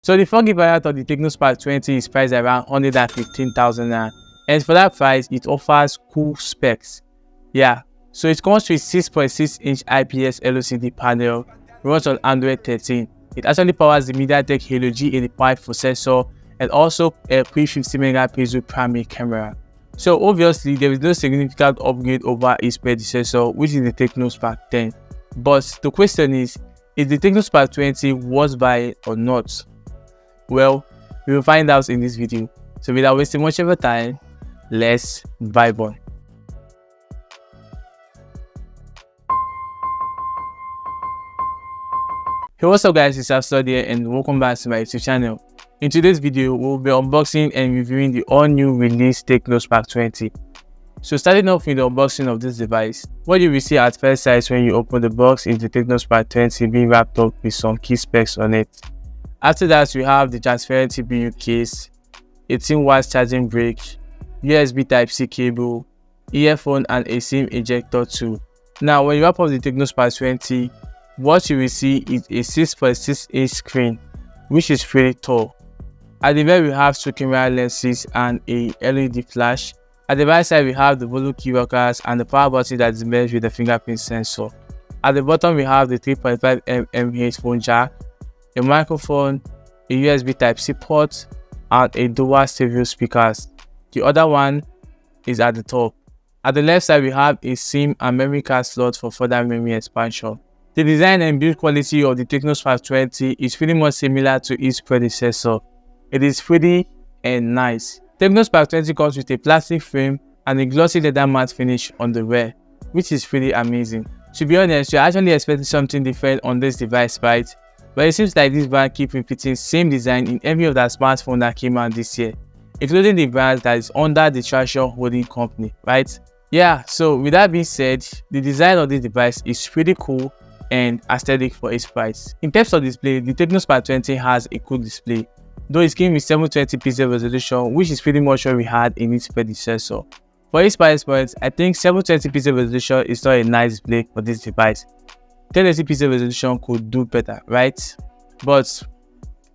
So the 4GB variant of the Tecno Spark 20 is priced around 115,000 naira, and for that price, it offers cool specs. Yeah, so it comes with 6.6-inch IPS LCD panel, runs on Android 13. It actually powers the Mediatek Helio G85 processor and also a pre-50 megapixel primary camera. So obviously, there is no significant upgrade over its predecessor, which is the Tecno Spark 10. But the question is the Tecno Spark 20 worth buying or not? Well, we will find out in this video. So without wasting much of your time, let's vibe on. Hey, what's up guys, it's Astor here and welcome back to my YouTube channel. In today's video, we'll be unboxing and reviewing the all-new released Tecno Spark 20. So starting off with the unboxing of this device, what you will see at first sight when you open the box is the Tecno Spark 20 being wrapped up with some key specs on it. After that, we have the transparent CPU case, 18-watt charging brick, USB Type-C cable, earphone and a SIM ejector too. Now, when you wrap up the Tecno Spark 20, what you will see is a 6.6-inch screen, which is pretty tall. At the rear, we have two camera lenses and a LED flash. At the right side, we have the volume key rockers and the power button that is merged with the fingerprint sensor. At the bottom, we have the 3.5mm headphone jack, a microphone, a USB Type-C port, and a dual stereo speakers. The other one is at the top. At the left side, we have a SIM and memory card slot for further memory expansion. The design and build quality of the Tecno Spark 20 is pretty much similar to its predecessor. It is pretty and nice. Tecno Spark 20 comes with a plastic frame and a glossy leather matte finish on the rear, which is pretty amazing. To be honest, you're actually expecting something different on this device, right? But it seems like this brand keeps repeating same design in every of that smartphone that came out this year, including the brand that is under the Traction holding company, right? Yeah, so with that being said, the design of this device is pretty cool and aesthetic for its price. In terms of display, the Tecno Spark 20 has a cool display, though it came with 720 pixel resolution, which is pretty much what we had in its predecessor. For its price point, I think 720 pixel resolution is not a nice display for this device. 1080 pixel resolution could do better, right? But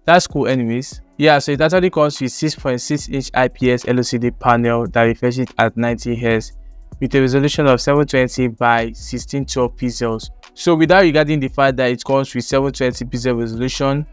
that's cool anyways. Yeah, so it actually comes with 6.6-inch IPS LCD panel that refreshes at 90Hz with a resolution of 720 by 1612 pixels. So without regarding the fact that it comes with 720 pixel resolution,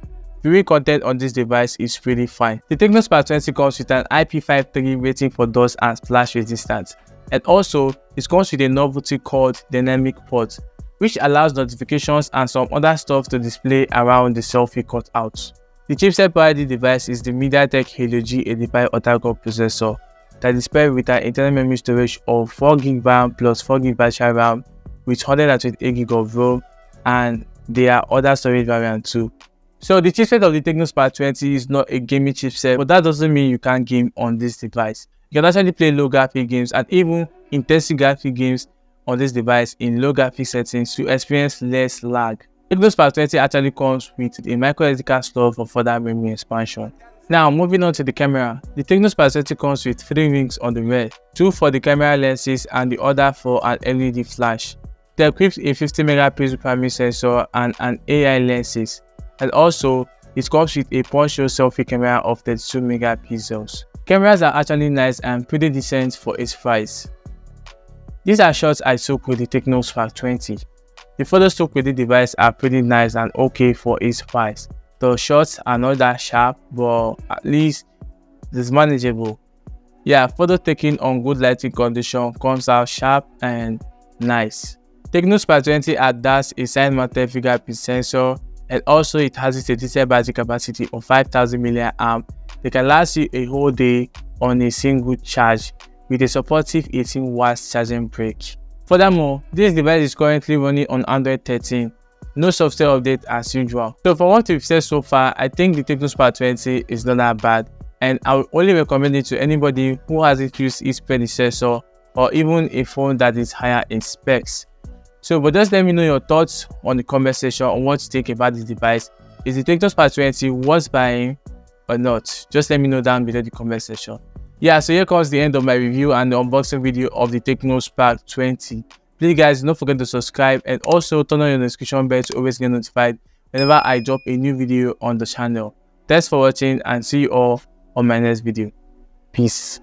viewing content on this device is pretty fine. The Tecno Spark 20 comes with an IP53 rating for dust and splash resistance, and also it comes with a novelty called dynamic port, which allows notifications and some other stuff to display around the selfie cutout. The chipset behind the device is the Mediatek Helio G85 octa-core processor that is paired with an internal memory storage of 4GB RAM plus 4GB battery RAM with 128GB of ROM, and there are other storage variants too. So the chipset of the Tecno Spark 20 is not a gaming chipset, but that doesn't mean you can't game on this device. You can actually play low graphic games and even intensive graphic games on this device in low graphic settings to experience less lag. Tecno Spark 20 actually comes with a microSD card slot for further memory expansion. Now moving on to the camera, the Tecno Spark 20 comes with 3 rings on the rear, 2 for the camera lenses and the other for an LED flash. They equipped a 50 megapixel primary sensor and an AI lenses, and also it comes with a punch-hole selfie camera of 32 megapixels. Cameras are actually nice and pretty decent for its price. These are shots I took with the Tecno Spark 20. The photos took with the device are pretty nice and okay for its price. The shots are not that sharp, but at least it's manageable. Yeah, photo taken on good lighting condition comes out sharp and nice. Tecno Spark 20 adapts a side-mounted fingerprint sensor, and also it has a stated battery capacity of 5000 mAh. They can last you a whole day on a single charge with a supportive 18-watt charging brick. Furthermore, this device is currently running on Android 13. No software update as usual. So for what we've said so far, I think the Tecno Spark 20 is not that bad, and I would only recommend it to anybody who hasn't used its predecessor or even a phone that is higher in specs. So but just let me know your thoughts on the comment section on what you think about this device. Is the Tecno Spark 20 worth buying or not? Just let me know down below the comment section. Yeah, so here comes the end of my review and the unboxing video of the Tecno Spark 20. Please guys, don't forget to subscribe and also turn on your notification bell to always get notified whenever I drop a new video on the channel. Thanks for watching and see you all on my next video. Peace.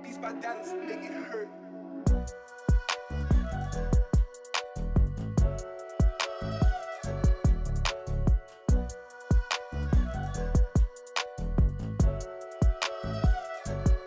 These bad dance make it hurt.